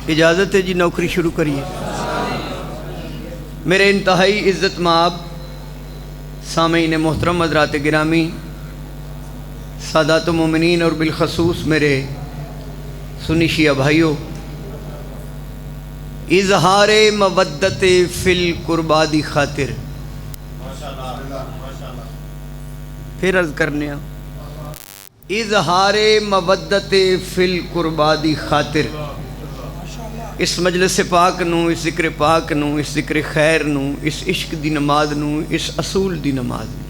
اجازت ہے جی نوکری شروع کریے۔ میرے انتہائی عزت مآب سامعین محترم، حضرات گرامی، سادات مومنین اور بالخصوص میرے سنی شیعہ بھائیوں، اظہار مودت فی القربا دی خاطر پھر عرض کرنے اظہار مودت فی القربا دی خاطر اس مجلس پاک نو، اس ذکر پاک نو، اس ذکر خیر نو، اس عشق دی نماز نو، اس اصول دی نماز نو،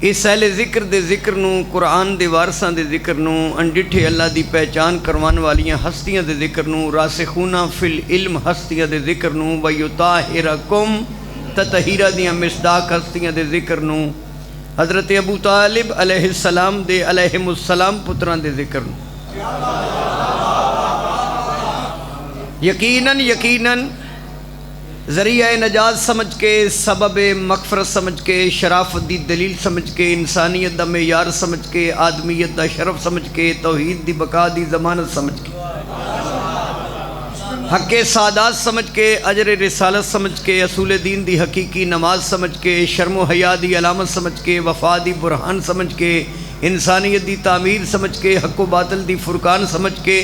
اس اہل ذکر دے ذکر نو، قرآن دے وارثاں دے ذکر نو، انڈٹھے اللہ دی پہچان کروان والیاں ہستیاں دے ذکر نو، راسخون فی العلم ہستیاں دے ذکر نو، وَيُطَاهِرَكُمْ تطہیرہ دیاں مصداق ہستیاں دے ذکر نو، حضرت ابو طالب علیہ السلام دے علیہم السلام پتران دے ذکر نو، یقیناً ذریعہ نجات سمجھ کے، سبب مغفرت سمجھ کے، شرافت دی دلیل سمجھ کے، انسانیت دا معیار سمجھ کے، آدمیت دا شرف سمجھ کے، توحید دی بقا دی ضمانت سمجھ کے، حق سعادات سمجھ کے، اجر رسالت سمجھ کے، اصول دین دی حقیقی نماز سمجھ کے، شرم و حیا دی علامت سمجھ کے، وفا دی برہان سمجھ کے، انسانیت دی تعمیر سمجھ کے، حق و باطل دی فرقان سمجھ کے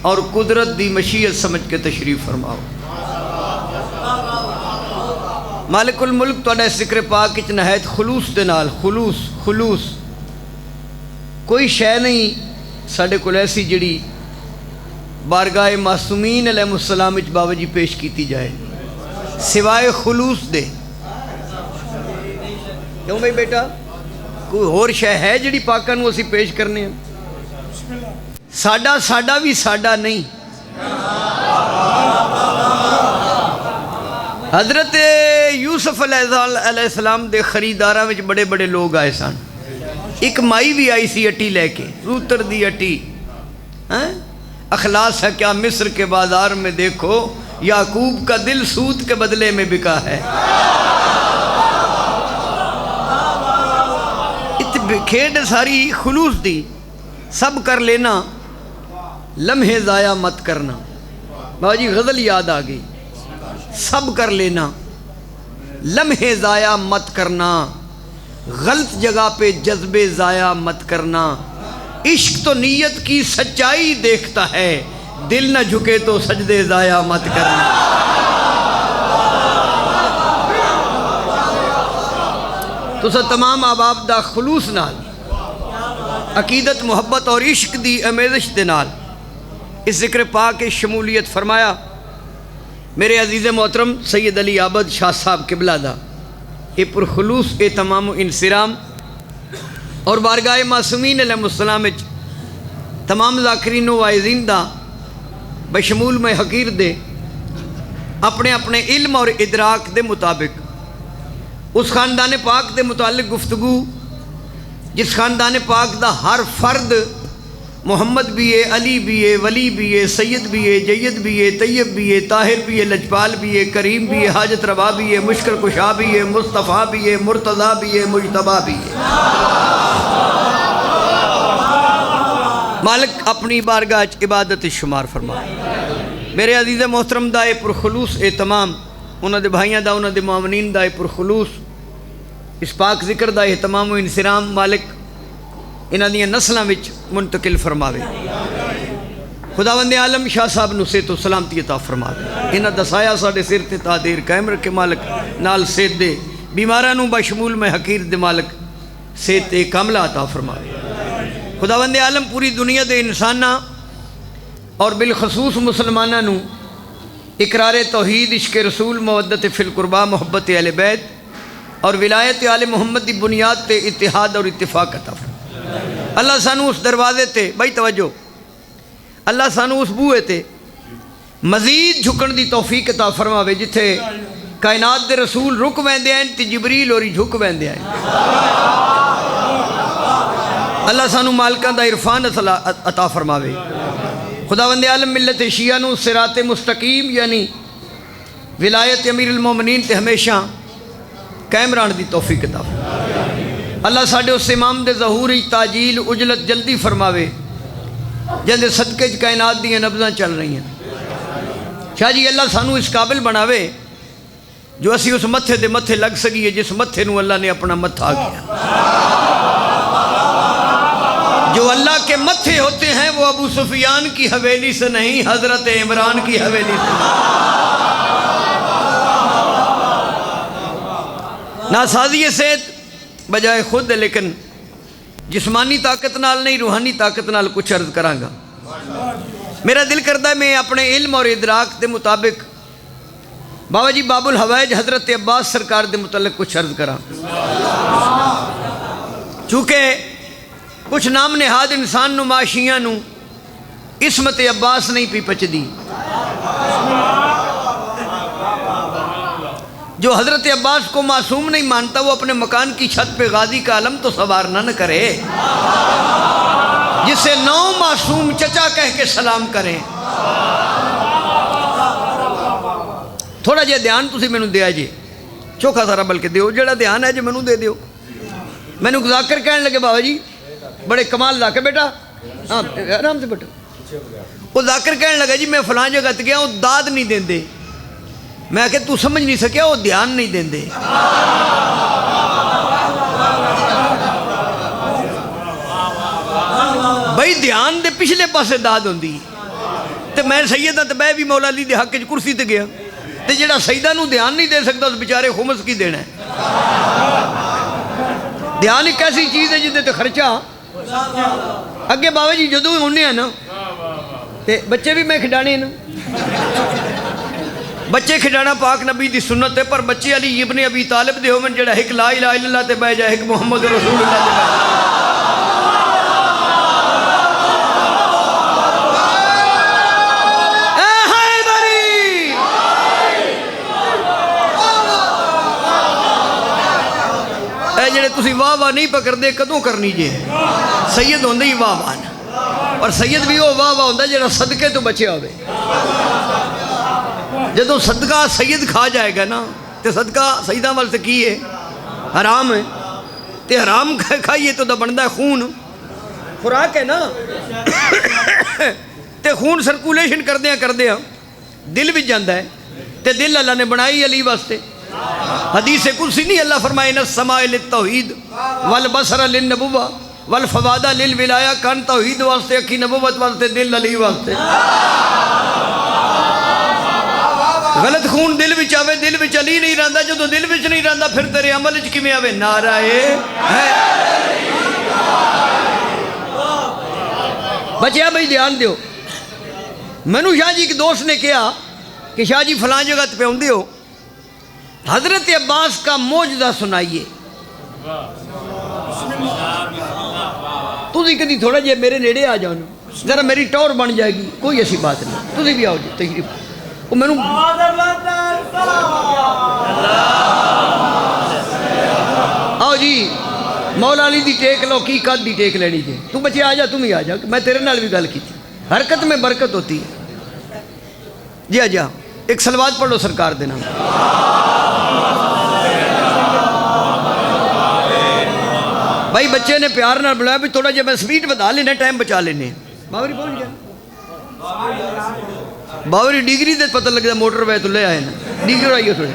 اور قدرت دی مشیت سمجھ کے تشریف فرماؤ۔ مالک الملک تہاڈا ذکر پاک وچ نہایت خلوص دے نال خلوص کوئی شے نہیں ساڈے کول ایسی جڑی بارگاہ معصومین علیہ السلام وچ بابا جی پیش کیتی جائے سوائے خلوص دے۔ کیوں بھائی بیٹا کوئی اور شے ہے جڑی پاکاں نو اسی پیش کرنے ہیں؟ ساڈا بھی ساڈا نہیں، حضرت یوسف علیہ السلام دے خریداراں وچ بڑے بڑے لوگ آئے سن، ایک مائی بھی آئی سی اٹی لے کے، روتر دی اٹی، اخلاص ہے کیا مصر کے بازار میں دیکھو، یعقوب کا دل سود کے بدلے میں بکا ہے۔ کھیڈ ساری خلوص دی، سب کر لینا لمحے ضائع مت کرنا۔ بابا جی غزل یاد آ گئی، سب کر لینا لمحے ضائع مت کرنا، غلط جگہ پہ جذبے ضائع مت کرنا، عشق تو نیت کی سچائی دیکھتا ہے، دل نہ جھکے تو سجدے ضائع مت کرنا۔ تو تمام احباب دا خلوص نال، عقیدت محبت اور عشق دی امیزش دے نال اس ذکر پاک شمولیت فرمایا۔ میرے عزیز محترم سید علی عابد شاہ صاحب قبلہ دا اے پرخلوص اہتمام و انصرام اور بارگاہ معصومین علیہ السلام وچ تمام ذاکرین و واعظین دا بشمول میں حقیر دے اپنے اپنے علم اور ادراک دے مطابق اس خاندان پاک دے متعلق گفتگو جس خاندان پاک دا ہر فرد محمد بھی ہے، علی بھی ہے، ولی بھی ہے، سید بھی ہے، جید بھی ہے، طیب بھی ہے، طاہر بھی ہے، لجپال بھی ہے، کریم بھی ہے، حاجت روا بھی ہے، مشکل کشا بھی ہے، مصطفیٰ بھی ہے، مرتضیٰ بھی ہے، مجتبیٰ بھی ہے۔ مالک اپنی بارگاہ عبادت شمار فرما۔ میرے عزیز محترم دا پرخلوص اہتمام، انہاں دے بھائیاں دا، انہاں دے معاونین دا پرخلوص اس پاک ذکر دا اہتمام و انصرام مالک انہاں دیاں نسلاں وچ منتقل فرماوے۔ خداوند عالم شاہ صاحب نو صحت و سلامتی عطا فرماوے، انہاں دا سایہ ساڈے سر تے تا دیر قائم رکھے مالک، نال صحت دے بیماراں نو بشمول میں حقیر دے مالک صحت کاملہ عطا فرماوے۔ خداوند عالم پوری دنیا دے انساناں اور بالخصوص مسلماناں نو اقرار توحید، عشق رسول، مودت فی القربا، محبت اہل بیت اور ولایت آل محمد دی بنیاد تے اتحاد اور اتفاق عطا فرمائے۔ اللہ سانو اس دروازے تے، بھائی توجہ، اللہ سانو اس بوئے تے مزید جھکن دی توفیق عطا فرماوے جتھے کائنات دے رسول رک ویندے ہیں تے جبریل اور جھک ویندے ہیں۔ اللہ سانو مالکاں دا عرفان عطا فرماوے۔ خداوند عالم ملت شیعہ نو صراط مستقیم یعنی ولایت امیر المومنین تے ہمیشہ قائم رہن دی توفیق عطا فرماوے۔ اللہ ساڈے اس امام دے ظہور تاجیل اجلت جلدی فرماوے جندے صدقے کائنات دیاں نبضاں چل رہی ہیں۔ شاہ جی اللہ سانو اس قابل بناوے جو اسی اس متھے دے متھے لگ سکیے جس متھے نو اللہ نے اپنا متھا کیا. جو اللہ کے متھے ہوتے ہیں وہ ابو سفیان کی حویلی سے نہیں، حضرت عمران کی حویلی سے. ناسازی صحت بجائے خود ہے، لیکن جسمانی طاقت نال نہیں روحانی طاقت نال کچھ عرض کراں گا. میرا دل کرتا ہے میں اپنے علم اور ادراک دے مطابق بابا جی باب الحوائج حضرت عباس سرکار دے متعلق کچھ عرض کراں. چونکہ کچھ نام نہاد انسان نماشیاں نو عصمت عباس نہیں پی پچدی. جو حضرت عباس کو معصوم نہیں مانتا وہ اپنے مکان کی چھت پہ غازی کا علم تو سوار نہ کرے، جسے 9 معصوم چچا کہہ کے سلام کریں. تھوڑا جے دھیان تسی میں نو دیا جی، چوکھا سارا بلکہ دیو، جڑا دھیان ہے جی میں نو دے دیو. میں نو ذاکر کہنے لگے بابا جی بڑے کمال ذاکر بیٹا، ہاں آرام سے بیٹا. وہ ذاکر کہنے لگا جی میں فلان جگہ گیا وہ داد نہیں دین دے. میں کہ تو سمجھ نہیں سکیا وہ دھیان نہیں دین دے. بھائی دھیان دے پچھلے پاسے داد ہوندی تے میں سیدہ تے میں بھی مولا علی دے حق وچ کرسی تے گیا تے جڑا سیدہ نو دھیان نہیں دے سکتا اس بیچارے خمس کی دینا ہے. دھیان ایک ایسی چیز ہے جدے تے خرچہ اگے بابا جی جدوں ہونے ہیں نا تے بچے بھی میں کھڈانے نا، بچے کھڈانا پاک نبی دی سنت ہے، پر بچے علی ابن ابی طالب دے ہومن جڑا ایک لا الہ الا اللہ تے بہ جائے ایک محمد رسول اللہ تے بہ جائے. جڑے تسی واہ واہ نہیں پکڑتے کدوں کرنی جے؟ سید ہوندے ہی واہ واہ، اور سید بھی وہ واہ واہ ہوندا جڑا صدقے تو بچیا ہوئے. جدو صدقہ سید کھا جائے گا نا تے صدقہ سیدہ وال سے کی ہے حرام ہے، تے حرام کھائیے تو دا بندا ہے خون، خوراک ہے نا. تے خون سرکولیشن کردیاں دل بھی جاندا ہے، تے دل اللہ نے بنائی علی واسطے. حدیث قدسی نہیں اللہ فرمائے ان السماء للتوحید والبصر للنبوہ والفواد للولایہ، کان توحید واسطے، اکھی نبوت واسطے، دل علی واسطے. غلط خون دل وچ آوے، دل وچ علی نہیں رہندا، جدو دل وچ نہیں رہندا پھر تیرے عمل وچ کیویں آوے؟ نعرہ ہے. بچیا بھائی دھیان دیو. مینوں شاہ جی ایک دوست نے کہا کہ شاہ جی فلاں جگہ پہ ہوندے ہو، حضرت عباس کا معجزہ سنائیے. تسی کدی تھوڑا جے میرے نیڑے آ جاؤ ذرا میری ٹور بن جائے گی. کوئی ایسی بات نہیں، تسی بھی آؤ جی تشریف. وہ میں آؤ جی مولا علی دی ٹیک لو، کی قد دی ٹیک لینی جی. تو بچے آ جا، تم ہی آ جا، میں تیرے نال بھی گل کی تھی. حرکت میں برکت ہوتی ہے. جی آ جا ایک صلوات پڑھ لو سرکار دے نام. بھائی بچے نے پیار نہ بلایا بھی تھوڑا جب میں سپیڈ بتا لینے ٹائم بچا لینے. باوری پہنچ گیا، باوری ڈگری دے پتہ لگ جائے موٹر وے تو لے آئے نا ڈگری آئیے تھوڑے.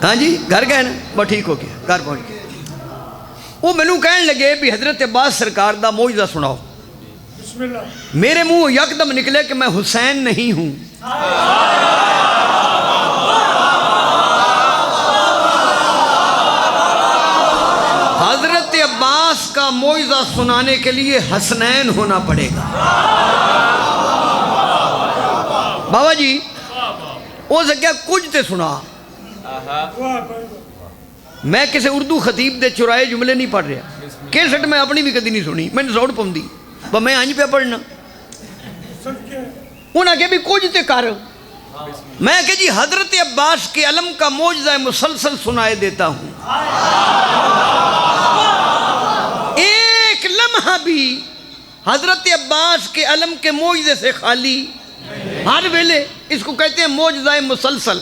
ہاں جی گھر گئے نا بس ٹھیک ہو گیا، گھر پہنچ گیا. وہ مینوں کہنے لگے بھی حضرت عباس سرکار دا معجزہ سناؤ. میرے منہ یکدم نکلے کہ میں حسین نہیں ہوں. حضرت عباس کا معجزہ سنانے کے لیے حسنین ہونا پڑے گا. بابا جی وہ کیا کچھ تے سنا. میں کسی اردو خطیب دے چرائے جملے نہیں پڑھ رہا، کیسٹ میں اپنی بھی کدی نہیں سنی، میں نے زوڑ پاؤں با میں آنج پہ پڑھنا. انہاں کہ بھی کچھ تے کر. میں کہ جی حضرت عباس کے علم کا معجزہ مسلسل سنائے دیتا ہوں. ایک لمحہ بھی حضرت عباس کے علم کے معجزے سے خالی، ہر ویلے اس کو کہتے ہیں معجزہ مسلسل.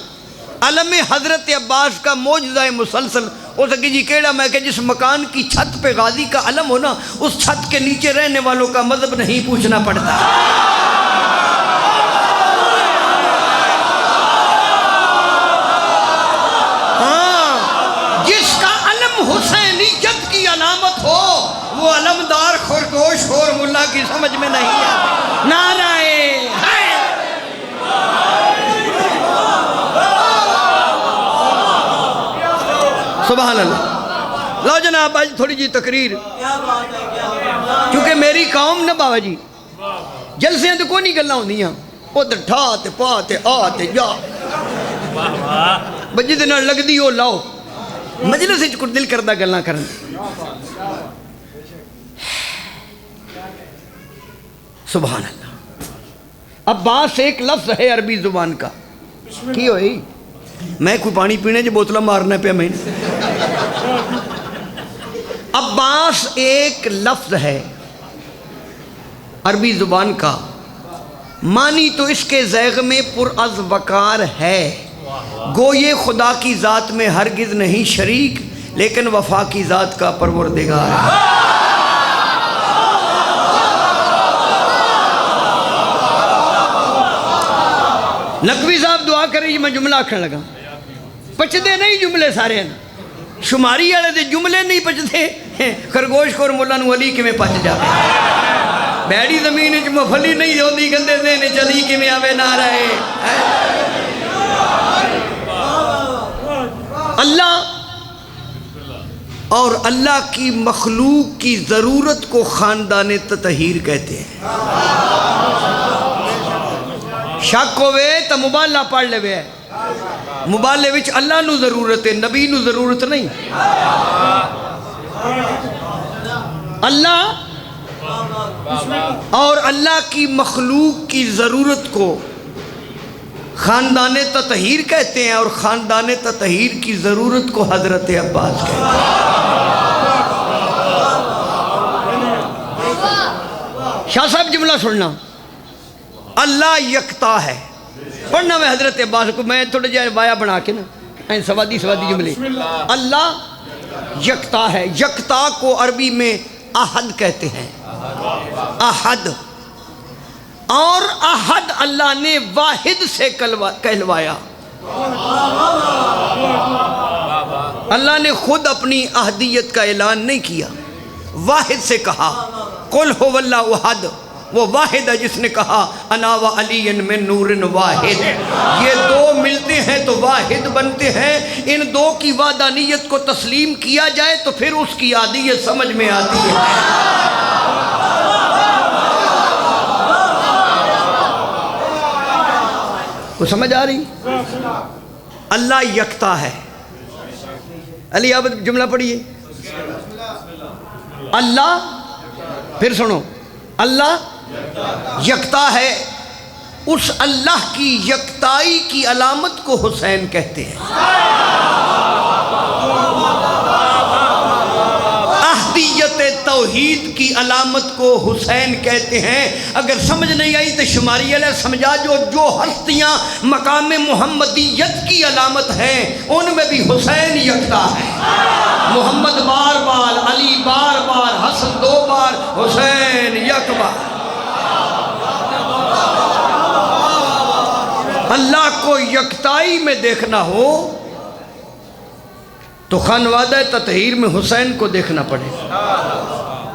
علم حضرت عباس کا معجزہ مسلسل ہو سکے جی کیڑا؟ میں کہ جس مکان کی چھت پہ غازی کا علم ہو نا، اس چھت کے نیچے رہنے والوں کا مذہب نہیں پوچھنا پڑتا. کی سمجھ میں نہیں آتی. نعرہ سبحان اللہ. لو جناب آج تھوڑی جی تقریر, کیونکہ میری قوم نہ بابا جی جلسے تو کوئی نہیں گلاں ہوندیاں, ادھر ٹھا تے پا تے آ تے جا بجے دے نال لگدی او لاؤ, مجلس وچ کچھ دل کردا گلاں کرن. سبحان اللہ. عباس ایک لفظ ہے عربی زبان کا. کی ہوئی میں کوئی پانی پینے جو بوتلہ مارنا پہ میں. عباس ایک لفظ ہے عربی زبان کا, معنی تو اس کے ذیغ میں پر از وقار ہے, گو یہ خدا کی ذات میں ہرگز نہیں شریک, لیکن وفا کی ذات کا پروردگار ہے. نقوی صاحب دعا کریں, میں جملہ آکھن لگا, پچھتے نہیں جملے سارے ہیں, شماری والے دے جملے نہیں پچھتے, خرگوش کو اور مولا نو علی کمیں پچ جاتے, بیڑی زمین وچ مفلی نہیں ہوندی, گندے دین چلی کمیں آوے نعرہ ہے. اللہ اور اللہ کی مخلوق کی ضرورت کو خاندان تطہیر کہتے ہیں. شک ہوئے تو مباللہ پڑھ لے وے, مباللے وچ اللہ نو ضرورت ہے, نبی نو ضرورت نہیں. اللہ اور اللہ کی مخلوق کی ضرورت کو خاندان تطہیر کہتے ہیں, اور خاندان تطہیر کی ضرورت کو حضرت عباس کہتے ہیں. شاہ صاحب جملہ سننا, اللہ یکتا ہے. پڑھنا میں حضرت عباس کو, میں تھوڑے جائے وایا بنا کے نا سوادی جملے. اللہ یکتا ہے. یکتا کو عربی میں احد کہتے ہیں, احد. اور احد اللہ نے واحد سے کہلوایا. اللہ نے خود اپنی احدیت کا اعلان نہیں کیا, واحد سے کہا. قل هو اللہ احد, وہ واحد ہے جس نے کہا انا و علی من نور واحد. یہ دو ملتے ہیں تو واحد بنتے ہیں, ان دو کی وحدانیت کو تسلیم کیا جائے تو پھر اس کی احدیت سمجھ میں آتی ہے. وہ سمجھ آ رہی؟ اللہ یکتا ہے. علی آپ جملہ پڑھیے. اللہ, پھر سنو, اللہ یکتا ہے. اس اللہ کی یکتائی کی علامت کو حسین کہتے ہیں. احدیت توحید کی علامت کو حسین کہتے ہیں. اگر سمجھ نہیں آئی تو شماری علیہ سمجھا, جو ہستیاں مقام محمدیت کی علامت ہیں ان میں بھی حسین یکتا ہے. محمد بار بار, علی بار بار, حسن 2 بار, حسین یک بار. اللہ کو یکتائی میں دیکھنا ہو تو خانوادہ تطہیر میں حسین کو دیکھنا پڑے.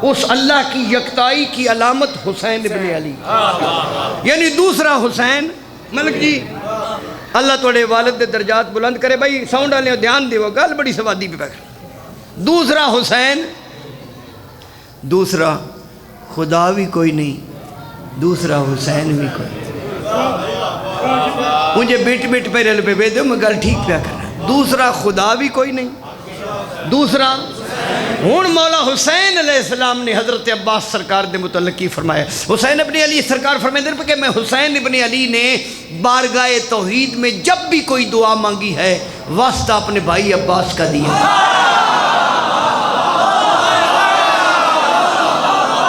اس اللہ کی یکتائی کی علامت حسین ابن علی, یعنی دوسرا حسین. ملک جی اللہ توڑے والد دے درجات بلند کرے. بھائی ساؤنڈ والے دھیان دیو, گل بڑی سوادی پہ پہ. دوسرا حسین, دوسرا خدا بھی کوئی نہیں, دوسرا حسین بھی کوئی نہیں. مجھے بیٹ پہ رل پہ دو, میں گل ٹھیک پہ کرنا. دوسرا خدا بھی کوئی نہیں, دوسرا ہون مولا حسین علیہ السلام نے حضرت عباس سرکار دے متعلق کی فرمایا. حسین ابن علی سرکار فرمائے دن پہ کہ میں حسین ابن علی نے بارگاہ توحید میں جب بھی کوئی دعا مانگی ہے واسطہ اپنے بھائی عباس کا دیا.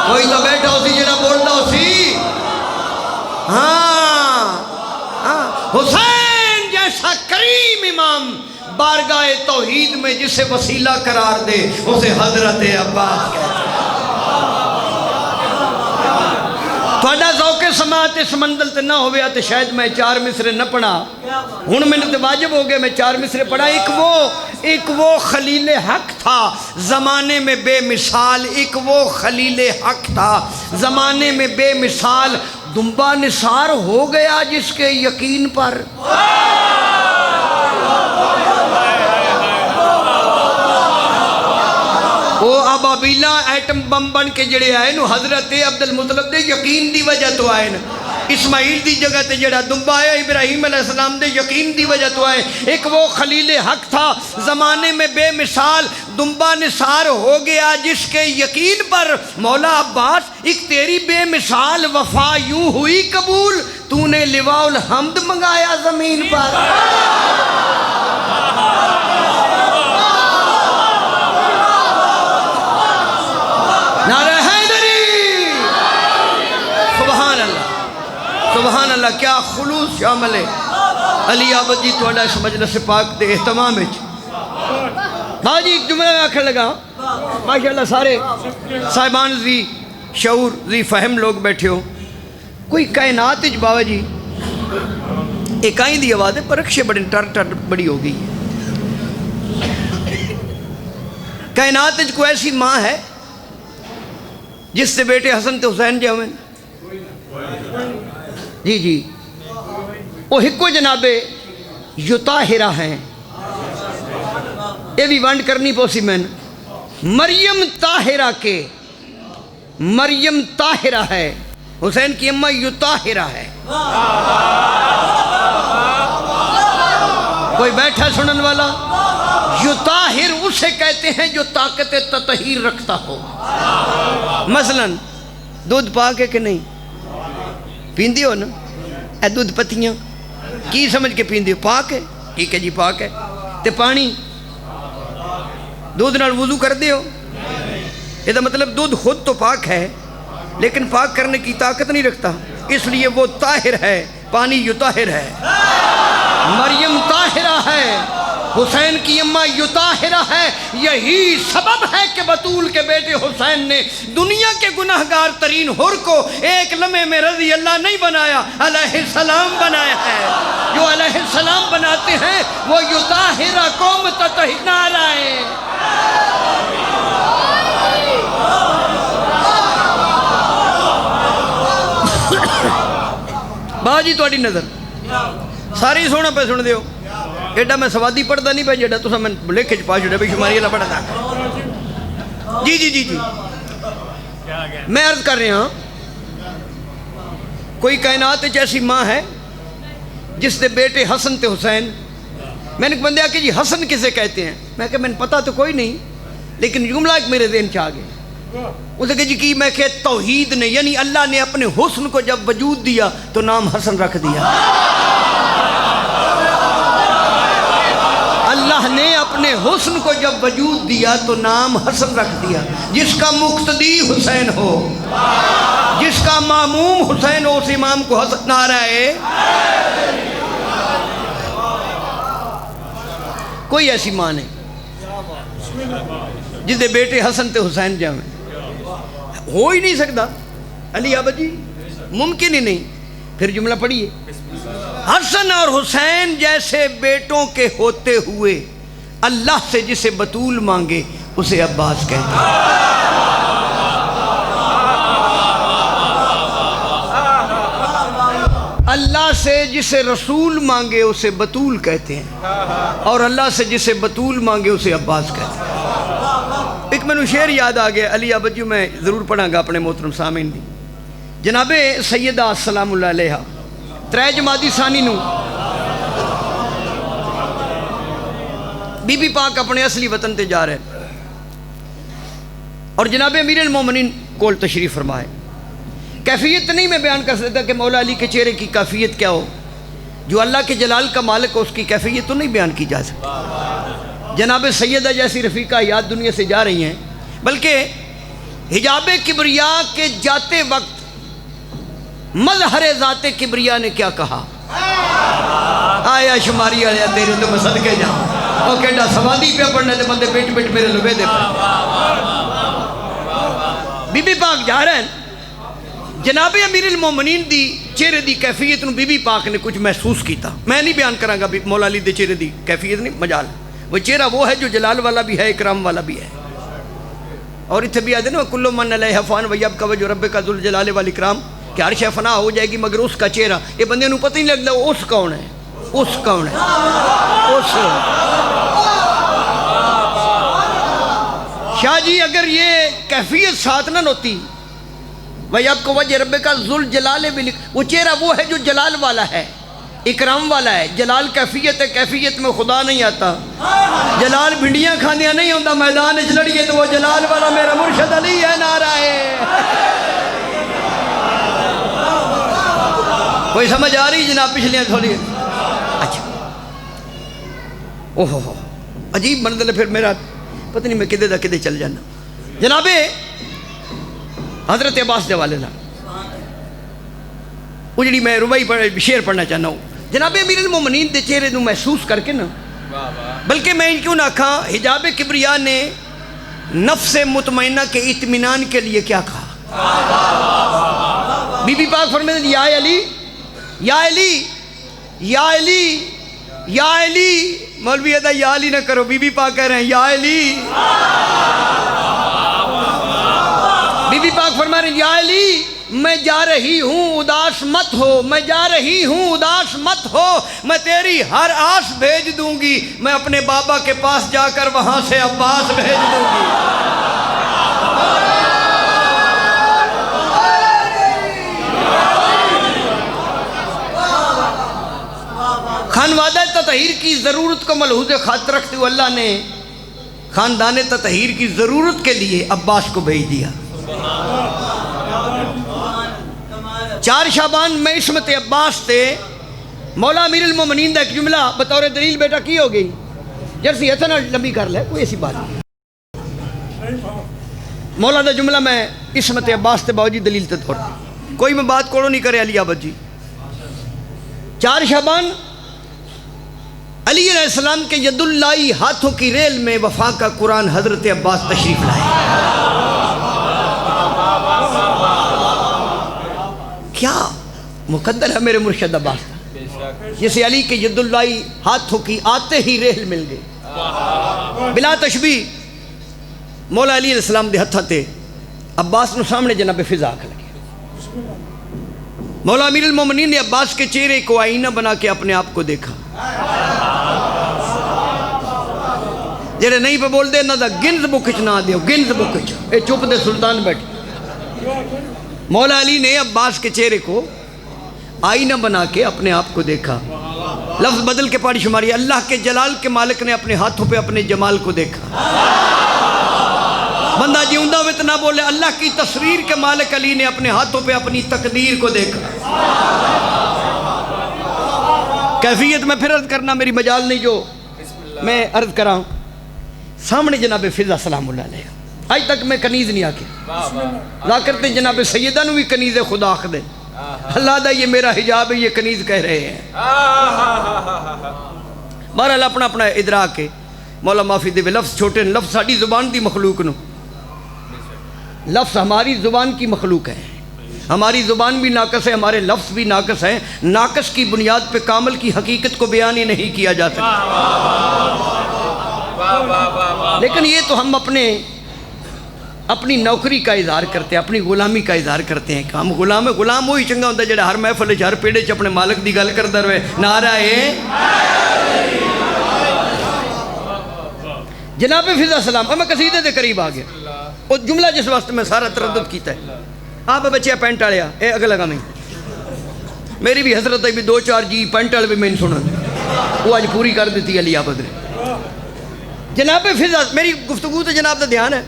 کوئی تو بیٹھا ہو سی جنہا بولتا ہو سی. حسین جیسا کریم امام بارگاہ توحید میں جسے وسیلہ قرار دے اسے حضرت عباس کہتے ہیں. تھوڑا ذوق سماعت اس منزل تے نہ ہویا تو شاید میں 4 مصرے نہ پڑھا. ہن میں نے واجب ہو گیا میں 4 مصرے پڑھا. ایک وہ خلیل حق تھا زمانے میں بے مثال. ایک وہ خلیل حق تھا زمانے میں بے مثال. دمبا نثار ہو گیا جس کے یقین پر. وہ ابابیلا ایٹم بم بن کے جڑے آئے نو حضرت عبد المطلب دے یقین دی وجہ تو آئے نا. اسماعیل دی جگہ تے جڑا دمبا آیا ابراہیم علیہ السلام دے یقین دی وجہ تو آئے. ایک وہ خلیل حق تھا زمانے میں بے مثال. دمبا نثار ہو گیا جس کے یقین پر. مولا عباس ایک تیری بے مثال وفا یوں ہوئی قبول تو نے لواء الحمد منگایا زمین پر. نعرہ حیدری. سبحان اللہ سبحان اللہ. کیا خلوص شامل ہے. علی عابد جی توڑا اس مجلس پاک دے اہتمام ہے. ہاں جی ایک جملہ میں آکھر لگا ماشاءاللہ سارے صاحبان زی شعور زی فہم لوگ بیٹھے ہو. کوئی کائنات اچ بابا جی ایک آئیں دی آواز ہے پر رکشے بڑی ٹر بڑی ہو گئی. کائنات اچ کوئی ایسی ماں ہے جس سے بیٹے حسن تے حسین جاویں. جی وہ ہکو جناب یطاہرہ ہیں. یہ بھی ونڈ کرنی پوسی میں مریم طاہرہ کے. مریم طاہرہ ہے حسین کی اماں یطاہرہ ہے. کوئی بیٹھا سنن والا. یطاہر اسے کہتے ہیں جو طاقت تطہیر رکھتا ہو. مثلا دودھ پاک ہے کہ نہیں پیندی ہو نا. اے دودھ پتیاں کی سمجھ کے پیندی ہو پاک ہے. ٹھیک ہے جی پاک ہے. تے پانی دودھ نال وضو کر دے ہو. یہ مطلب دودھ خود تو پاک ہے لیکن پاک کرنے کی طاقت نہیں رکھتا اس لیے وہ طاہر ہے. پانی یطاہر ہے. مریم طاہرہ ہے. حسین کی اماں یطاہرہ ہے. یہی سبب ہے کہ بطول کے بیٹے حسین نے دنیا کے گناہگار ترین حر کو ایک لمحے میں رضی اللہ نہیں بنایا علیہ السلام بنایا ہے. جو علیہ السلام بناتے ہیں وہ یطاہرہ قوم تطہیر نعرہ ہے. باجی توڑی نظر ساری سونا پہ سن دیو. ایڈا میں سوادی پڑھتا نہیں پہ جیڈا تو میں لکھے پا چھوڑے بھی شماری اللہ پڑھتا. جی میں عرض کر رہا ہوں کوئی کائنات ایسی ماں ہے جس نے بیٹے حسن تے حسین. میں نے بندے آکے جی حسن کسے کہتے ہیں. میں کہ میں نے پتا تو کوئی نہیں لیکن جملہ ایک میرے ذہن چاہ گئے. اسے کہ جی کی میں کہ توحید نے یعنی اللہ نے اپنے حسن کو جب وجود دیا تو نام حسن رکھ دیا. اللہ نے اپنے حسن کو جب وجود دیا تو نام حسن رکھ دیا. جس کا مقتدی حسین ہو جس کا ماموم حسین ہو اس امام کو حسن نعرہ ہے. کوئی ایسی ماں نہیں جس دے بیٹے حسن تے حسین جاویں. ہو ہی نہیں سکتا علی عابد جی ممکن ہی نہیں. پھر جملہ پڑھیے. حسن اور حسین جیسے بیٹوں کے ہوتے ہوئے اللہ سے جسے بطول مانگے اسے عباس کہتے ہیں. اللہ سے جسے رسول مانگے اسے بطول کہتے ہیں اور اللہ سے جسے بطول مانگے اسے عباس کہتے ہیں. ایک میں نے شعر یاد آ گیا علی عابد جی میں ضرور پڑھاں گا اپنے محترم سامعین دی. جناب سیدہ السلام اللہ علیہ 3 جمادی ثانی نو بی بی پاک اپنے اصلی وطن تے جا رہے اور جناب امیر المومنین کول تشریف فرمائے. کیفیت نہیں میں بیان کر سکتا کہ مولا علی کے چہرے کی کیفیت کیا ہو. جو اللہ کے جلال کا مالک ہو اس کی کیفیت تو نہیں بیان کی جا سکتی. جناب سیدہ جیسی رفیقہ یاد دنیا سے جا رہی ہیں بلکہ حجاب کبریا کے جاتے وقت مظہر ذات کبریا نے کیا کہا. آیا شماری آیا تیرے تو میں صدقے جاؤں اور کہنا سوادی پہ پڑھنے دے بندے پیٹ پیٹ میرے لبے دے. بی بی پاک جا رہے ہیں جناب امیر المومنین دی چہرے دی کیفیت نو بی بی پاک نے کچھ محسوس کیتا. میں نہیں بیان کراں گا مولا علی دے چہرے دی کیفیت نہیں مجال. وہ چہرہ وہ ہے جو جلال والا بھی ہے اکرام والا بھی ہے. اور اتنے بھی آتے نا کلو من علیہ فان ویبقى وجہ ربک ذو الجلال والاکرام کہ ہر شے فنا ہو جائے گی مگر اس کا چہرہ. یہ بندے نو پتہ نہیں لگتا اس کون ہے, اس کون ہے, اس. شاہ جی اگر یہ کیفیت ساتھ نہ ہوتی وَيَبْقَ وَجْهُ رَبِّكَ ذُو الْجَلَالِ وہ چہرہ وہ ہے جو جلال والا ہے اکرام والا ہے. جلال کیفیت ہے, کیفیت میں خدا نہیں آتا. جلال بھنڈیاں کھاندیاں نہیں ہوتا, میدان اچ لڑیے تو وہ جلال والا میرا مرشد علی ہے. نعرہ ہے. کوئی سمجھ آ رہی جناب پچھلیاں تھوڑی؟ اچھا اوہ عجیب منزل ہے. پھر میرا پتہ نہیں میں کدے دا کدے چل جانا. جناب حضرت عباس دے والے وہ جڑی میں ربائی شعر پڑھنا چاہنا ہوں. جناب امیر المومنین دے چہرے نو محسوس کر کے نا, بلکہ میں کیوں نہ کہا حجاب کبریا نے نفس مطمئنہ کے اطمینان کے لیے کیا کہا. بی بی پاک فرماتے ہیں یا علی یا علی یا علی یا علی. مولوی ادا یا علی نہ کرو, بی بی پاک کہہ رہے ہیں یا علی. بی بی پاک فرما رہے ہیں یا علی میں جا رہی ہوں اداس مت ہو, میں جا رہی ہوں اداس مت ہو, میں تیری ہر آس بھیج دوں گی. میں اپنے بابا کے پاس جا کر وہاں سے عباس بھیج دوں گی. خانوادہ تطہیر کی ضرورت کو ملحوظ خاطر رکھتے ہوئے اللہ نے خاندان تطہیر کی ضرورت کے لیے عباس کو بھیج دیا. 4 شعبان میں عصمت عباس تے مولا امیر المومنین دا ایک جملہ بطور دلیل بیٹا کی ہو گئی جرسی اتنا لمبی کر لے, کوئی ایسی بات نہیں. مولا دا جملہ میں عصمت عباس تے باوجی دلیل تے طور کوئی میں بات کوڑو نہیں کرے. علی آباد جی 4 شعبان علی علیہ السلام کے ید اللہ ہاتھوں کی ریل میں وفا کا قرآن حضرت عباس تشریف لائے. کیا مقدر ہے میرے مرشد عباس کا, جسے علی کے ید اللہ ہاتھوں کی آتے ہی ریل مل گئی. بلا تشبیہ مولا علی علیہ السلام دے ہتھاں تے عباس نو سامنے جناب فضا آکھ لگے. مولا امیر المومنین نے عباس کے چہرے کو آئینہ بنا کے اپنے آپ کو دیکھا. جڑے نہیں پہ بول دے نہ دا گنز بکچ نہ دیو, گنز بکچ اے چپ دے سلطان بیٹھ. مولا علی نے عباس کے چہرے کو آئینہ بنا کے اپنے آپ کو دیکھا. لفظ بدل کے پاڑی شماری, اللہ کے جلال کے مالک نے اپنے ہاتھوں پہ اپنے جمال کو دیکھا. بندہ جیوندہ ہوئے تو نہ بولے, اللہ کی تصویر کے مالک علی نے اپنے ہاتھوں پہ اپنی تقدیر کو دیکھا. کیفیت میں پھر عرض کرنا میری مجال نہیں جو میں عرض کراں. سامنے جناب فضا سلام اللہ علیہ آج تک میں کنیز نہیں آکے ذاکرتے جناب سیدہ نو بھی کنیز خدا آخ دیں. اللہ دا یہ میرا حجاب ہے, یہ کنیز کہہ رہے ہیں. بہرحال اپنا اپنا ادراک ہے. مولا معافی دے لفظ چھوٹے, لفظ ساڑی زبان دی مخلوق نو, لفظ ہماری زبان کی مخلوق ہے. ہماری زبان بھی ناقص ہے, ہمارے لفظ بھی ناقص ہیں. ناقص کی بنیاد پہ کامل کی حقیقت کو بیان ہی نہیں کیا جا سکتا. لیکن یہ تو ہم اپنی نوکری کا اظہار کرتے ہیں, اپنی غلامی کا اظہار کرتے ہیں کہ ہم غلام ہیں. غلام وہی چنگا ہوتا ہے جڑا ہر محفل ہر پیڑے چ اپنے مالک دی گل کرتا رہے. نعرہ ہے جناب فضا سلام. اب میں قصیدے دے قریب آ گیا. وہ جملہ جس واسطے میں سارا تردد کیتا ہے, آپ بچے پینٹ والے اے اگ لگا میں میری بھی حضرت بھی 2-4 جی پینٹ والے بھی میں سنا وہ آج پوری کر دیتی علی آباد نے. جناب فضا میری گفتگو تو جناب دا دھیان ہے.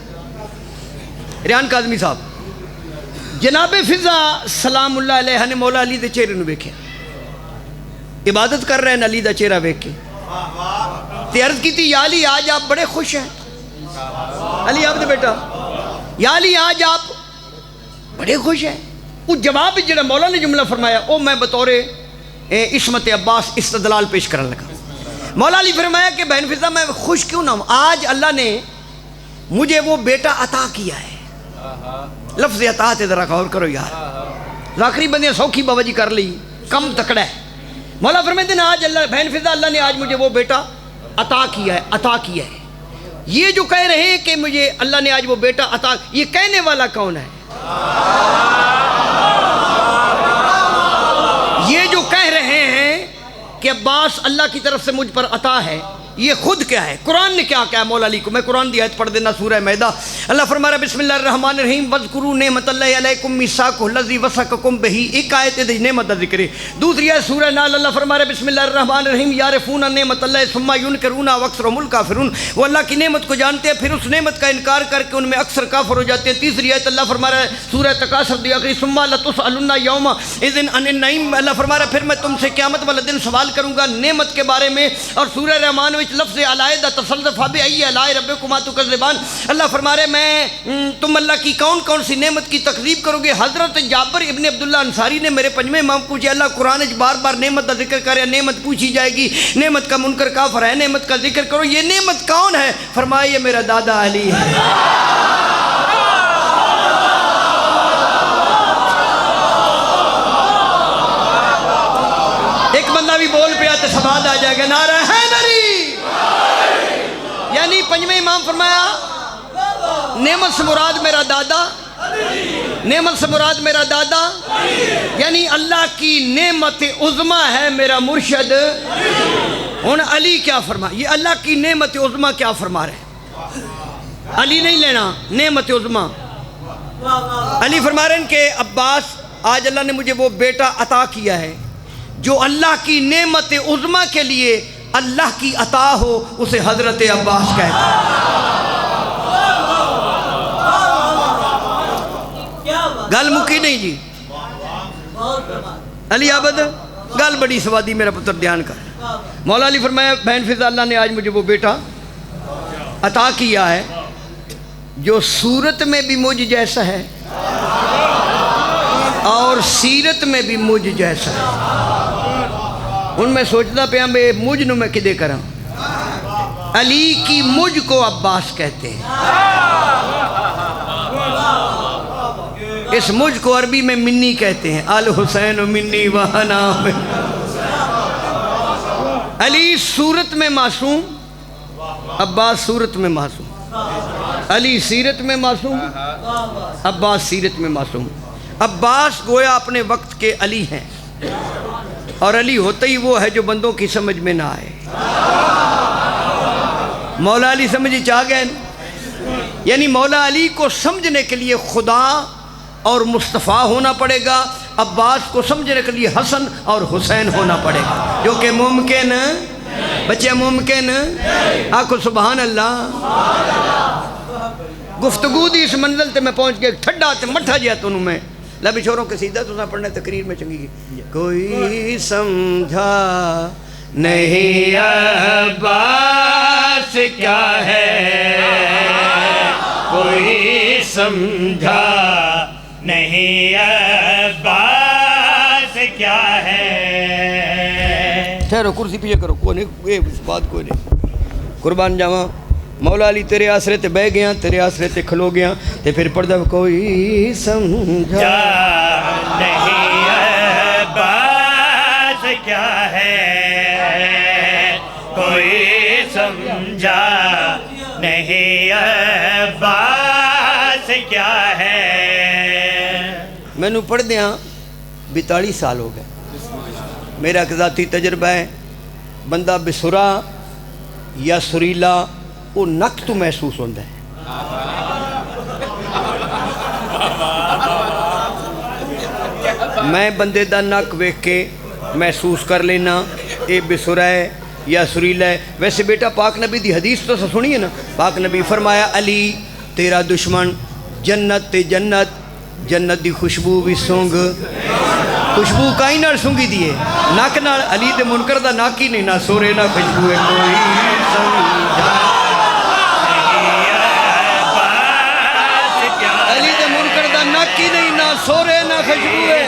ریان کاظمی صاحب جناب فضا سلام اللہ علیہ نے مولا علی دے چہرے نو ویکھیا, عبادت کر رہے ہیں علی دا چہرہ ویکھ کے تے عرض کی تھی یا علی آج آپ بڑے خوش ہیں. علی آپ دے بیٹا یا علی آج آپ بڑے خوش ہیں. وہ جواب جڑا مولا نے جملہ فرمایا وہ میں بطور عصمت عباس استدلال پیش کرنے لگا. مولا علی فرمایا کہ بہن فضا میں خوش کیوں نہ ہوں, آج اللہ نے مجھے وہ بیٹا عطا کیا ہے. لفظ عطا تے ذرا غور کرو یار. ذاکری بندیاں سوکھی بابا جی کر لی، کم تکڑا ہے۔ مولا فرماتے ہیں آج اللہ بہن فضا اللہ نے آج مجھے وہ بیٹا عطا کیا ہے، عطا کیا ہے۔ یہ جو کہہ رہے ہیں کہ مجھے اللہ نے آج وہ بیٹا عطا، یہ کہنے والا کون ہے؟ یہ جو کہہ رہے ہیں کہ عباس اللہ کی طرف سے مجھ پر عطا ہے، یہ خود کیا ہے؟ قرآن نے کیا کہا مولا علی کو؟ میں قرآن دی آیت پڑھ دینا، سورہ مائدہ۔ اللہ فرما رہا ہے بسم اللہ الرحمن الرحیم وَاذْكُرُوا نعمت اللہ علیکم میثاقہ الذی وثقکم بہ۔ ایک آیت ہے نعمت کا ذکر ہے۔ دوسری آیت سورہ نحل اللہ فرما رہا ہے بسم اللہ الرحمن الرحیم یعرفون نعمت اللہ ثم ینکرونها واکثرهم الکافرون۔ وہ اللہ کی نعمت کو جانتے ہیں پھر اس نعمت کا انکار کر کے ان میں اکثر کافر ہو جاتے ہیں۔ تیسری آیت اللہ فرما رہا ہے سورہ تکاثر دی آخری ثم لتسألن یومئذ عن النعیم۔ اللہ فرما رہا ہے پھر میں تم سے قیامت والے دن سوال کروں گا نعمت کے بارے میں۔ اور سورہ رحمان وچ لفظ علیحدہ تصلف فبأی آلاء ربکما تکذبان۔ اللہ فرما رہے میں تم اللہ کی کون کون سی نعمت کی تکذیب کرو گے۔ حضرت جابر ابن عبداللہ انصاری نے میرے پنجویں امام پوچھے اللہ قرآن بار بار نعمت کا ذکر کرے، نعمت پوچھی جائے گی، نعمت کا منکر کافر ہے، نعمت کا ذکر کرو، یہ نعمت کون ہے؟ فرمایا یہ میرا دادا علی ہے۔ ایک بندہ بھی بول پیا تو سواد آ جائے گا نعرہ حیدری۔ یعنی پنجویں امام فرمایا نعمت سے مراد میرا دادا، نعمت سے مراد میرا دادا، یعنی اللہ کی نعمت عظمی ہے میرا مرشد۔ ہن علی کیا فرما، یہ اللہ کی نعمت عظمی کیا فرما رہے ہیں؟ علی نہیں لینا، نعمت عظمی۔ علی فرما رہے ہیں کہ عباس آج اللہ نے مجھے وہ بیٹا عطا کیا ہے جو اللہ کی نعمت عظمی کے لیے اللہ کی عطا ہو، اسے حضرت عباس کہتے ہیں۔ گل مکی نہیں جی علی عبد، گل بڑی سوادی میرا پتر دھیان کر۔ مولا علی فرمایا بہن فضا اللہ نے آج مجھے وہ بیٹا عطا کیا ہے جو صورت میں بھی مجھ جیسا ہے اور سیرت میں بھی مجھ جیسا ہے۔ ان میں سوچتا پیا میں مجھ نو میں کدے کراں؟ علی کی مجھ کو عباس کہتے ہیں۔ اس مجھ کو عربی میں منی کہتے ہیں، الحسین منی وہنا۔ علی صورت میں معصوم، عباس صورت میں معصوم۔ علی سیرت میں معصوم، عباس سیرت میں معصوم۔ عباس گویا اپنے وقت کے علی ہیں، اور علی ہوتا ہی وہ ہے جو بندوں کی سمجھ میں نہ آئے۔ مولا علی سمجھی چاہ گئے، یعنی مولا علی کو سمجھنے کے لیے خدا اور مصطفیٰ ہونا پڑے گا، عباس کو سمجھنے کے لیے حسن اور حسین ہونا پڑے گا، جو کہ ممکن بچے ممکن آکھو سبحان اللہ۔ گفتگو دی اس منزل تے میں پہنچ گیا، ٹھڈا تے مٹھا جیا تو میں لبی چھوڑوں کے سیدھا تو نہ پڑھنے تقریر میں چنگی گی۔ کوئی سمجھا نہیں عباس کیا ہے، کوئی سمجھا نہیں عباس کیا ہے۔ ٹھہرو کرسی پیچھے کرو، کوئی نہیں، یہ بات کوئی نہیں، قربان جاواں مولا علی تیرے آسرے تے بہ گیا، تیرے آسرے تے کھلو گیا، تے پھر پڑھدا کوئی سمجھا نہیں عباس کیا ہے، کوئی سمجھا نہیں عباس کیا ہے۔ میں نو پڑھ دیاں 42 سال ہو گئے، میرا ایک ذاتی تجربہ ہے، بندہ بسرا یا سریلا وہ نک تو محسوس ہوتا ہے۔ میں بندے دا نک ویکھ کے محسوس کر لینا اے بسرا ہے یا سریلا ہے۔ ویسے بیٹا پاک نبی دی حدیث تو سنیے نا، پاک نبی فرمایا علی تیرا دشمن جنت تے جنت، جنت دی خوشبو بھی سونگ، خوشبو کائیں نال سونگی دیئے نک نال، علی دے منکر دا نک ہی نہیں، نہ سورے نہ خوشبو ہے، کوئی سمجھا علی دے منکر دا نک ہی نہیں، نہ سورے نہ خوشبو ہے۔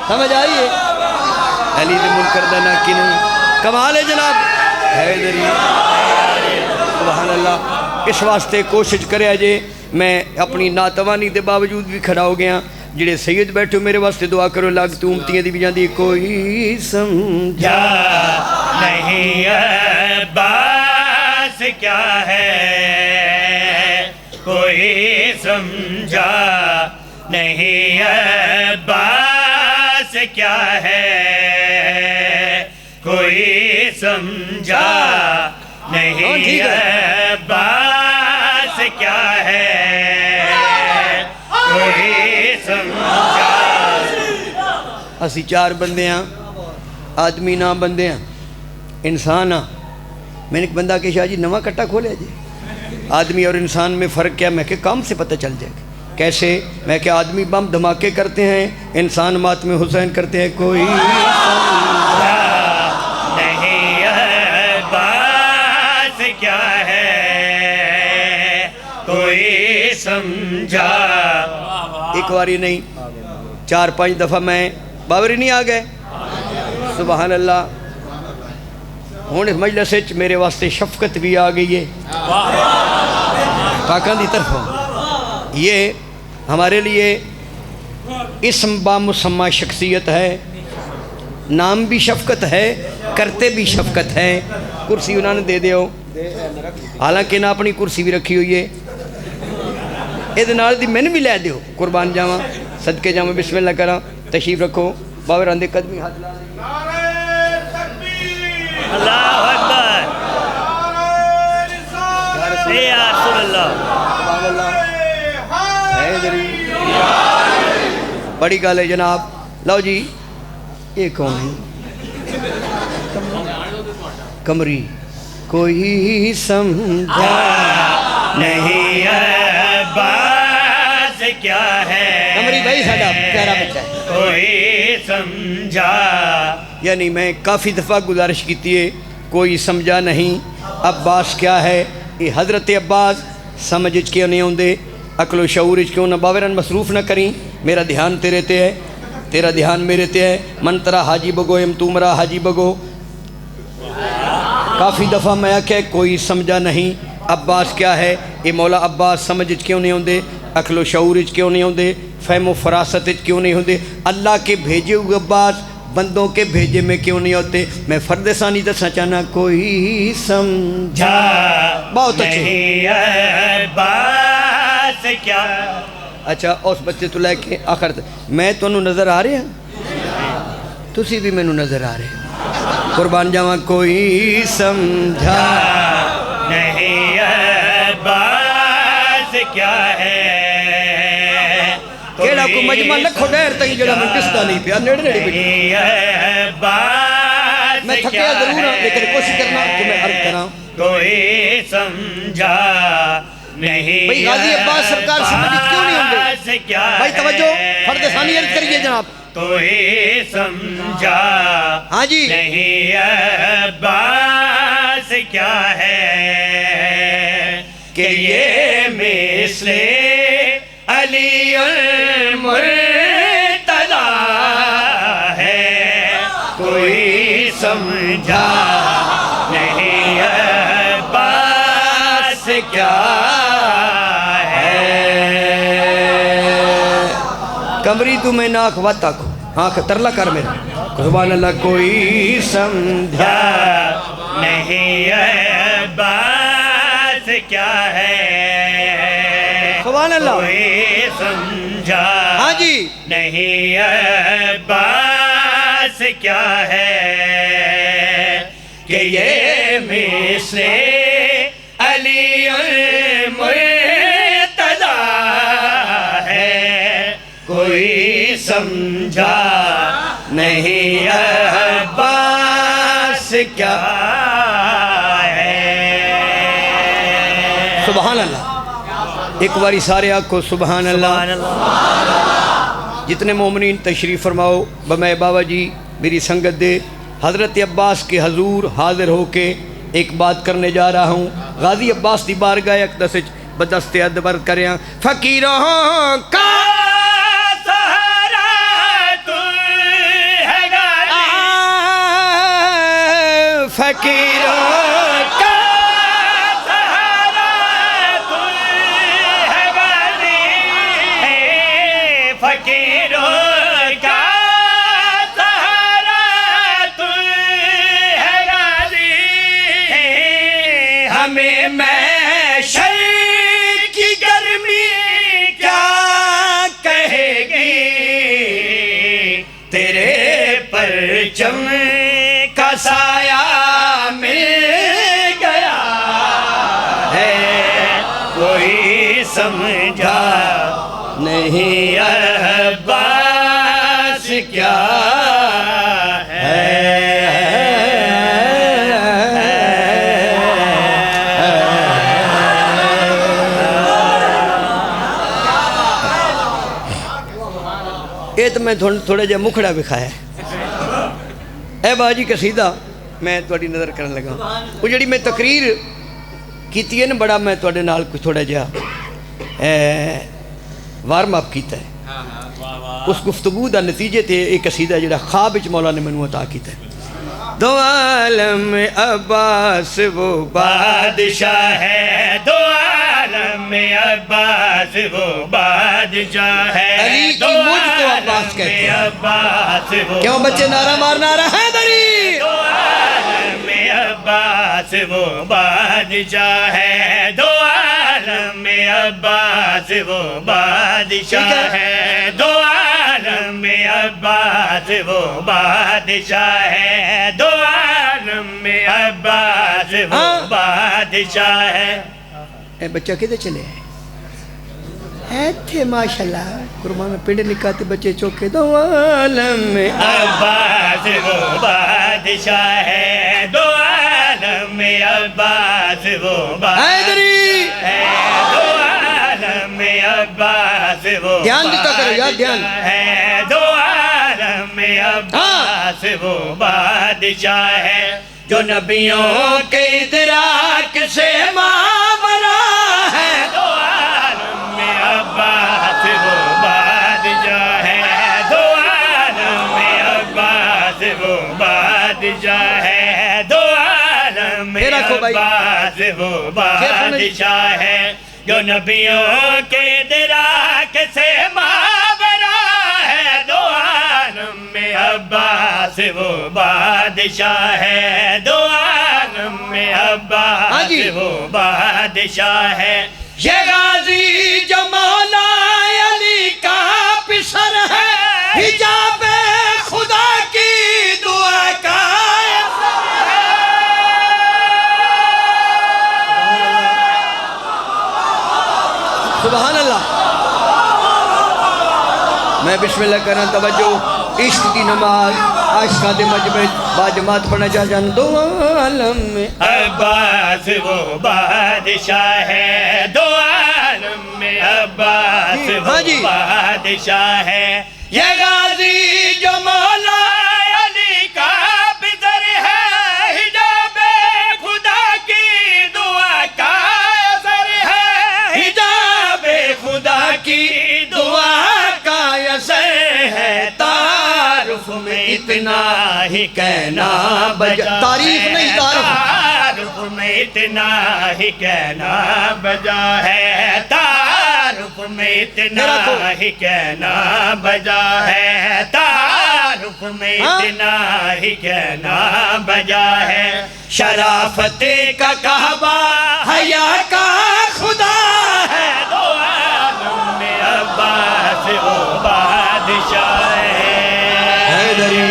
سمجھ آئیے، علی دے منکر دا نک ہی نہیں، کمال ہے جناب حیدری، سبحان اللہ۔ اس واسطے کوشش کرے جے، میں اپنی ناتوانی دے باوجود بھی کھڑا ہو گیا، جڑے سید بیٹھے ہو میرے واسطے دعا کرو لاگ تو امتیاں دی بھی جاندی کوئی سمجھا نہیں عباس کیا ہے کوئی سمجھا نہیں عباس کیا ہے کوئی سمجھا نہیں عباس کیا ہے کوئی سمجھا اسی چار بندے ہیں آدمی نہ بندے ہیں انسان ہاں میں نے ایک بندہ کہ شاہ جی نواں کٹا کھولے جی آدمی اور انسان میں فرق کیا میں کہ کام سے پتہ چل جائے گا کیسے میں کہ آدمی بم دھماکے کرتے ہیں انسان ماتم حسین کرتے ہیں کوئی نہیں عباس کیا ہے کوئی سمجھا ایک واری نہیں 4-5 دفعہ میں باوری نہیں آ گئے سبحان اللہ ہوں اس مجلس میرے واسطے شفقت بھی آ گئی ہے پاکان دی طرف یہ ہمارے لیے اسم بامسمہ شخصیت ہے نام بھی شفقت ہے کرتے بھی شفقت ہے کرسی انہوں نے دے دیو حالانکہ نہ اپنی کرسی بھی رکھی ہوئی ہے یہ نال دی میں نے بھی لے دیو قربان جاواں صدقے جاواں بسم اللہ کرا تشریف رکھو باور آندے قدمی ہاتھ لا اللہ اکبر یا رسول اللہ بڑی گل ہے جناب لو جی یہ کون ہے کمری کوئی سمجھا نہیں عباس کیا ہے کمری بھائی ساڈا پیارا بچہ ہے کوئی سمجھا یعنی میں کافی دفعہ گزارش کیتی ہے کوئی سمجھا نہیں عباس کیا ہے یہ حضرت عباس سمجھ کیوں نہیں ہوندے عقل و شعور کیوں نہ باورن مصروف نہ کریں میرا دھیان تیرے تے ہے تیرا دھیان میرے تے ہے من ترا حاجی بگو ام تو مرا حاجی بگو کافی دفعہ میں آکھے کوئی سمجھا نہیں عباس کیا ہے یہ مولا عباس سمجھ کیوں نہیں ہوندے عقل و شعور کیوں نہیں ہوندے فہم و فراست کیوں نہیں ہوندے اللہ کے بھیجے ہوئے عباس بندوں کے بھیجے میں کیوں نہیں ہوتے میں فرد ثانی دسنا چاہنا کوئی سمجھا بہت اچھے نہیں عباس کیا اچھا اس بچے تو لے کے آخر تک میں تو نظر آ رہے ہیں تسی بھی میں نظر آ رہے ہیں قربان جاواں کوئی سمجھا نہیں عباس کیا ہے کیڑا کو مجمع لکھو دیر تک جڑا میں کس دا نہیں پیا نیڑے نیڑے بیٹھا میں تھکیا ضرور ہوں لیکن کوشش کرنا کہ میں عرض کراں کوئی سمجھا نہیں بھئی غازی عباس سرکار سمجھ کیوں نہیں ہوندے بھائی توجہ فرد ثانی عرض کریے جناب کوئی سمجھا ہاں جی نہیں عباس کیا ہے کہ یہ مثل علی المرتضی ہے کوئی سمجھا نہیں عباس کیا ہے کمری تو میں ناک واتا کو آنکھ ترلا کر میرا سبحان اللہ کوئی سمجھا نہیں عباس کیا ہے سبحان اللہ کوئی سمجھا ہاں جی نہیں عباس کیا ہے کہ یہ مثل علی المرتضی ہے کوئی سمجھا نہیں عباس کیا ہے سبحان اللہ ایک باری سارے آنکھو سبحان اللہ جتنے مومنین تشریف فرماؤ بمائے بابا جی میری سنگت دے حضرت عباس کے حضور حاضر ہو کے ایک بات کرنے جا رہا ہوں غازی عباس دی بارگاہ اقدس بدست ادبر کریاں فقیروں کا فقیروں کا سہارا تو ہے غازی فقیروں کا سہارا تو ہے غازی ہمیں محشر کی گرمی کیا کہے گی تیرے پرچم کا سایہ مل گیا ہے کوئی سمجھا نہیں عباس کیا یہ تو میں تھوڑا جا مکھڑا بکھایا ہے اے باجی قصیدہ میں تھوڑی نظر کرنے لگا وہ جڑی میں تقریر کیتی ہے نا بڑا میں تھوڑے نال کچھ تھوڑا جا وارم اپ کیتا ہے اس گفتگو دا نتیجے تے ایک قصیدہ جڑا خواب وچ مولا نے مینوں عطا کیتا ہے دو عالم عباس وہ بادشاہ ہے دو عالم عباس وہ بادشاہ ہے علی کی مجھ کو عباس کہتے ہیں عباس وہ کیوں بچے نعرہ مارنا رہا حیدری دو عالم عباس وہ بادشاہ ہے دو عالم عباس وہ بادشاہ ہے دو عالم عباس وہ بادشاہ ہے دو عالم عباس وہ بادشاہ ہے اے بچہ کدھر چلے ہے تھے ماشاءاللہ قربان میں پنڈ نکاتے بچے چوکے دو عالم عباس وہ بادشاہ ہے دو عالم عباس وہ بادشاہ ہے دو عالم عباس وہ دھیان دیتا کرو یار دھیان ہے دو عالم عباس وہ بادشاہ ہے جو نبیوں کے ادراک سے ماورا ہے دو عالم عباس وہ بادشاہ ہے دو عالم عباس وہ بادشاہ ہے دو عالم عباس وہ بادشاہ ہے جو نبیوں کے ادراک سے ماورا ہے دو عالم عباس وہ بادشاہ ہے دو عالم عباس وہ بادشاہ ہے یہ غازی جو مولا علی کا پسر ہے حجاب خدا کی دعا کا سبحان اللہ میں بسم اللہ کرنا توجہ عشق کی نماز عاشقہ دے مجمع باجماعت پڑھنا چاہتا ہوں دو عالم میں عباس وہ بادشاہ ہے دو عالم میں عباس وہ بادشاہ ہے یہ غازی جو مولا علی کا پدر ہے حجاب خدا کی دعا کا اثر ہے حجاب خدا کی دعا کا اثر ہے تعارف میں اتنا ہی کہنا بجا تعریف نہیں تعارف میں اتنا ہی کہنا بجا ہے تعارف میں اتنا ہی کہنا بجا ہے تعارف میں اتنا ہی کہنا بجا ہے شرافت کا کعبہ حیا کا خدا ہے دو عالم میں عباس وہ بادشاہ ہے حیدری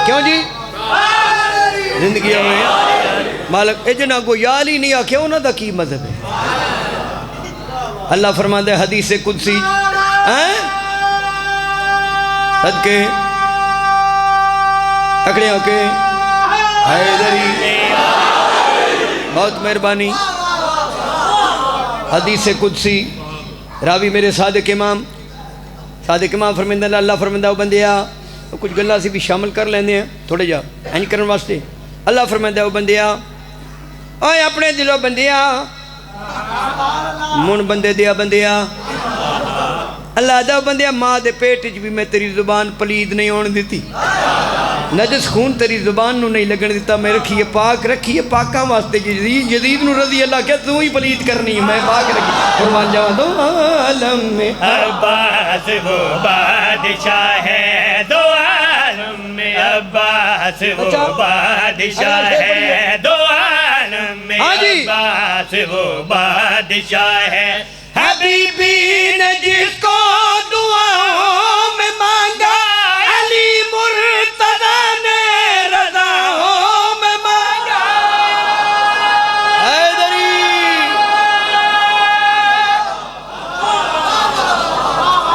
کیوں جی زندگی میں مالک اجنا کو یال ہی نہیں آکھے انہوں دا کی مذہب ہے اللہ فرماندہ ہے حدیث قدسی صدقے تکڑے ہو کے حیدری بہت مہربانی حدیث قدسی راوی میرے صادق امام فرمیندہ اللہ فرمیندہ وہ بندیا کچھ گلہ سی بھی شامل کر لیندے ہیں تھوڑے جا اینج کرن واسطے اللہ فرمیندہ وہ بندیا اوے اپنے دلوں بندیا من بندے دیا بندیا اللہ دا بندیا ماں دے پیٹ بھی میں تیری زبان پلید نہیں ہون دیتی نجس خون تیری زبان نو نہیں لگن دیتا میں رکھیے پاکاں واسطے یزید نو رضی اللہ کیا تو ہی پلید کرنی میں پاک رکھی قربان جاواں دو عالم میں عباس وہ بادشاہ ہے دو عالم میں عباس وہ بادشاہ ہے دو عالم میں عباس وہ بادشاہ ہے حبیبی نے جس کو دعاؤں میں مانگا علی مرتضیٰ نے رضاؤں میں مانگا حیدری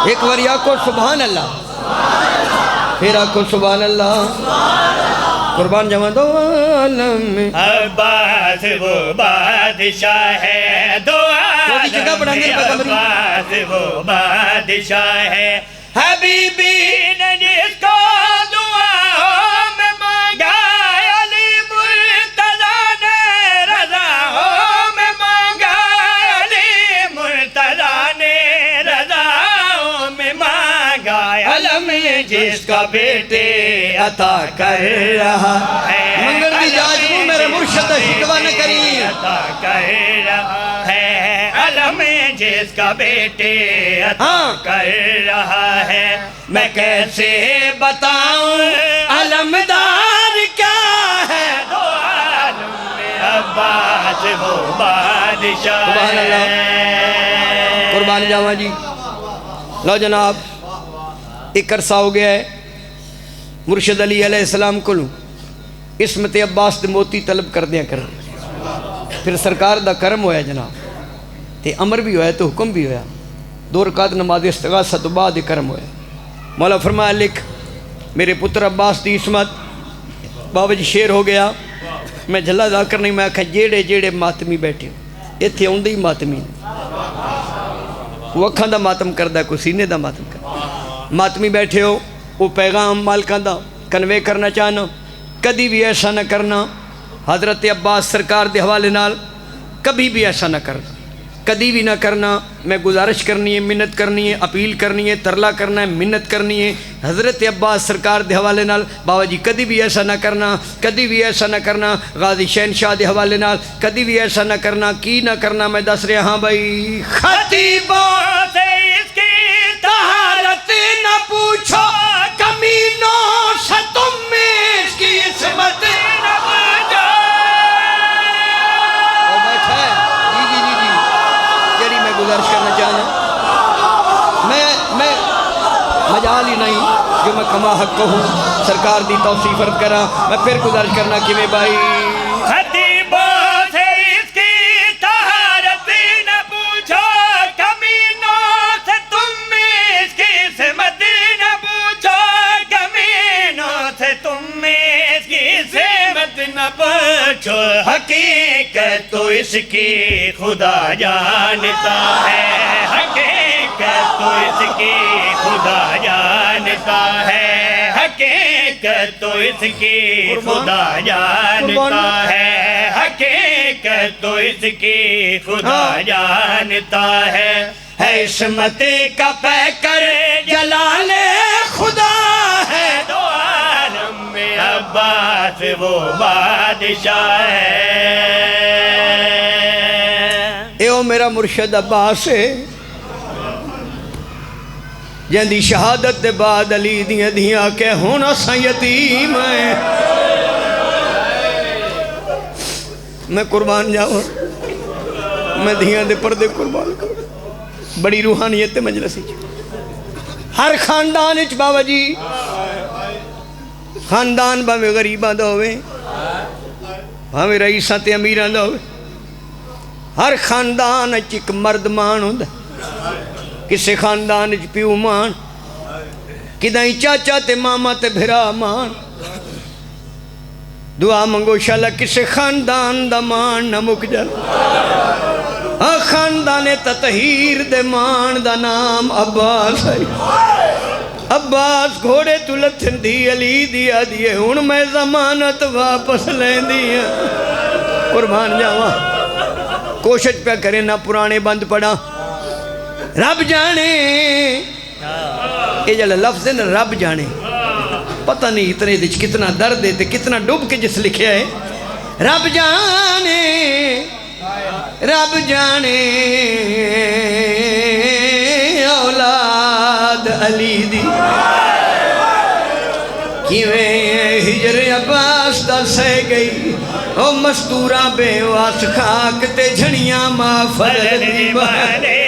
ایک بار آکھو سبحان اللہ پھر آکھو سبحان اللہ قربان جاواں دو عالم میں عباس وہ بادشاہ ہے دو عالم میں عباس وہ بادشاہ ہے حبیبی نے جس کو دعاؤں میں مانگا علی مرتضیٰ نے رضاؤں میں مانگا علی مرتضیٰ نے رضاؤں میں مانگا علم جس کا بیٹے عطا کر رہا ہے منگل بھی جاج کو میرے مرشد شکوہ نہ کری عطا کر رہا ہے علم جس کا بیٹے عطا کر رہا ہے میں کیسے بتاؤں علمدار کیا ہے دو عالم میں عباس وہ بادشاہ سبحان اللہ ہے قربان جاواں جی لو جناب ایک عرصہ ہو گیا ہے مرشد علی علیہ السلام کو عصمت عباس دے موتی طلب کر دیا کر پھر سرکار دا کرم ہویا جناب تے امر بھی ہویا تو حکم بھی ہویا 2 رکعت نماز استغاثہ تو بعد کرم ہویا مولا فرمایا لکھ میرے پتر عباس دی عصمت بابا جی شیر ہو گیا میں جھلا ذاکر نہیں میں آکھا جیڑے جیڑے ماتمی بیٹھے ہو ایتھے ہوندے ہی ماتمی وہ اکھاں دا ماتم کردہ کوئی سینے دا ماتم کردہ ماتمی بیٹھے ہو وہ پیغام مالکان دا کنوے کرنا چاہنا کدی بھی ایسا نہ کرنا حضرت عباس سرکار دے حوالے نال کبھی بھی ایسا نہ کرنا کدی بھی نہ کرنا میں گزارش کرنی ہے منت کرنی ہے اپیل کرنی ہے ترلا کرنا ہے منت کرنی ہے حضرت عباس سرکار دے حوالے نال بابا جی کدی بھی ایسا نہ کرنا کدی بھی ایسا نہ کرنا غازی شہنشاہ دے حوالے نال کدی بھی ایسا نہ کرنا کی نہ کرنا میں دس رہا ہاں بھائی خطیبوں سے اس کی طہارت نہ پوچھو کمینوں سے تم میں اس کی عصمت نہ پوچھو وہ بیٹھا ہے جی جیڑی میں گزارش کرنا چاہنا میں مجال ہی نہیں جو میں کما حق کہوں سرکار دی توصیف فرد کرا میں پھر گزارش کرنا کہ میں بھائی خطیبوں سے اس کی طہارت نہ پوچھو کمینوں سے تم اس کی عصمت نہ پوچھو کمینوں سے تم اس کی عصمت نہ پوچھو حقیقت تو اس کی خدا جانتا ہے حقیقت تو اس کی خدا جانتا ہے حقیقت تو اس کی خدا جانتا ہے حقیقت تو اس کی خدا جانتا ہے عصمت کا پیکر جلال خدا ہے دو عالم میں عباس وہ بادشاہ ہے اے او میرا مرشد عباس ہے جہاں شہادت دے بعد علی دیاں دیاں کہ ہونا سا یتیم ہے میں قربان جاؤں میں دیاں دے پردے قربان کروں بڑی روحانیت مجلسی ہر خاندان اچ بابا جی خاندان باویں غریباں دا ہوئے باویں رئیساں تے امیراں دا ہوئے ہر خاندان اچ ایک مرد مان ہوندا کسے خاندان اچ پیو مان کدائیں چاچا تے ماما تے بھرا مان دعا منگو شالا کسے خاندان دا مان نہ مک جا خاندان تطہیر دے مان دا نام عباس ہے عباس گھوڑے تو لتھن دی علی دیا دیئے ہن میں ضمانت واپس لین دیا قربان جاواں کوشش پہ کریں نہ پرانے بند پڑا رب جانے یہ جلہ لفظ ہے نا رب جانے پتہ نہیں اتنے دچ کتنا درد ہے تے کتنا ڈوب کے جس لکھیا ہے رب جانے اولاد علی دی کیویں ہجر عباس دا سہ گئی او مستورہ بے واس خاک تے جھڑیاں ماں فضل دی بہانے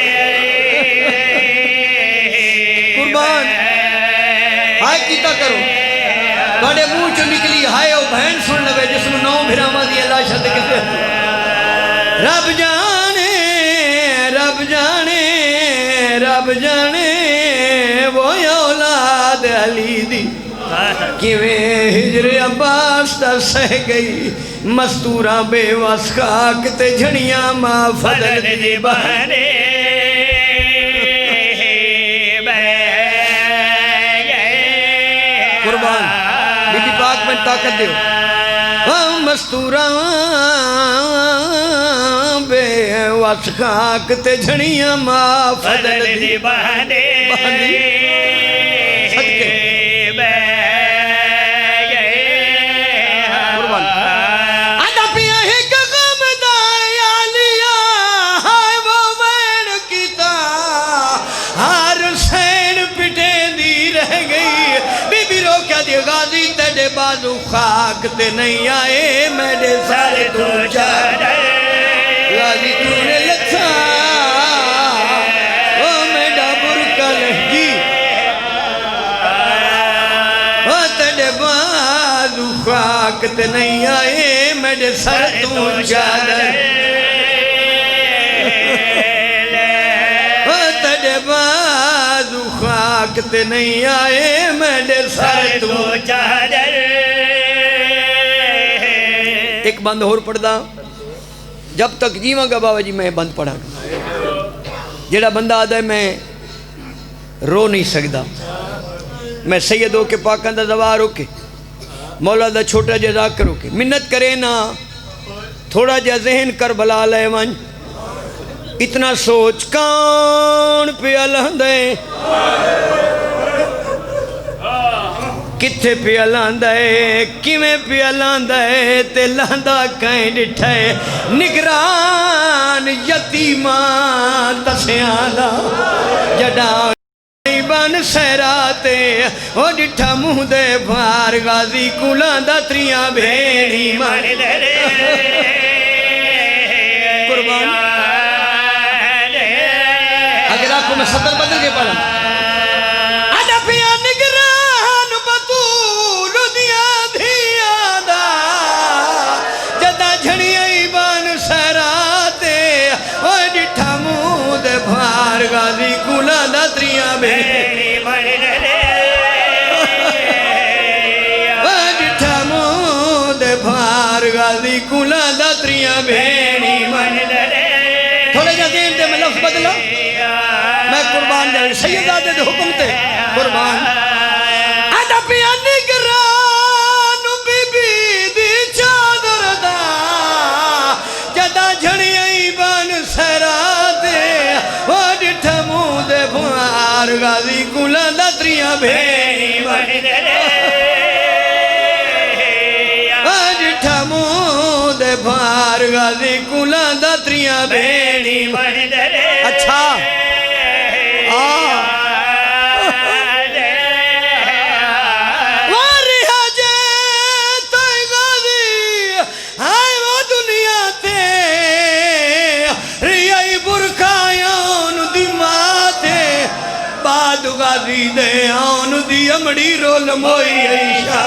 قربان ہائے کیتا کرو بڑے منہ چو نکلی ہائے او بہن سن لوے جس میں نو بھراما دی اللہ شد کسے رب جانے وہ اولاد علی دی کیویں ہجر عباس تا سہ گئی مستورہ بے وس خاک تے جھڑیاں ماں فضل دی بہانے قربان بی بی پاک میں طاقت دیو مستورہ بے وس خاک تے جھڑیاں ماں فضل دی بہانے صدقے غازی تیرے بازو خاک تے نہیں آئے میرے سارے تو چاڑے غازی تو نے لکھا او میڈا برکل جی او تیرے بازو خاک تے نہیں آئے میرے سارے تو چاڑے او تیرے بازو خاک تے نہیں آئے میرے سارے تو چادر ایک بند اور پڑھ دا جب تک جیواں گا بابا جی میں بند پڑھا گا جیڑا بندہ آدھا ہے میں رو نہیں سکدا میں سید ہو کے پاکاں دا زوار ہو کے مولا دا چھوٹا جا ذاکر ہو کے منت کرے نا تھوڑا جا ذہن کر بلا لے ون اتنا سوچ کون پہ الہندے کتھے پہ الہندے کیویں پہ الہندے تے لہندا کہیں ڈٹھے نگران یتیمان تسیاں دا جڑا بن سہراتے او ڈٹھا منہ دے بھار غازی کولان دا تریاں بھیڑی مان لے قربان اگر آپ کو میں صدر بدل کے پڑھا آدھا پیا نگران بطول دیا دھیا دا جدہ جھڑیائی بان سہراتے او ڈٹھا منہ دے بھار غازی کولان دا تریاں بھیڑی مان لے او ڈٹھا منہ دے بھار غازی کولان دا تریاں بھیڑی مان لے تھوڑے جا دین دے میں لفظ بدلا میں قربان جائے سید آدھے دے حکم تے قربان آدھا پیا نگران بی بی دی چادر دا جدہ جھڑیائی بان سہرا دے وہ ڈٹھا منہ دے بھار غازی کولان دا تریاں بھیڑی مان لے ڈٹھا منہ دے بھار غازی کولان دا تریاں بھیڑی مان لے اچھا غازی دے آن دی امڑی رول موئی عیشہ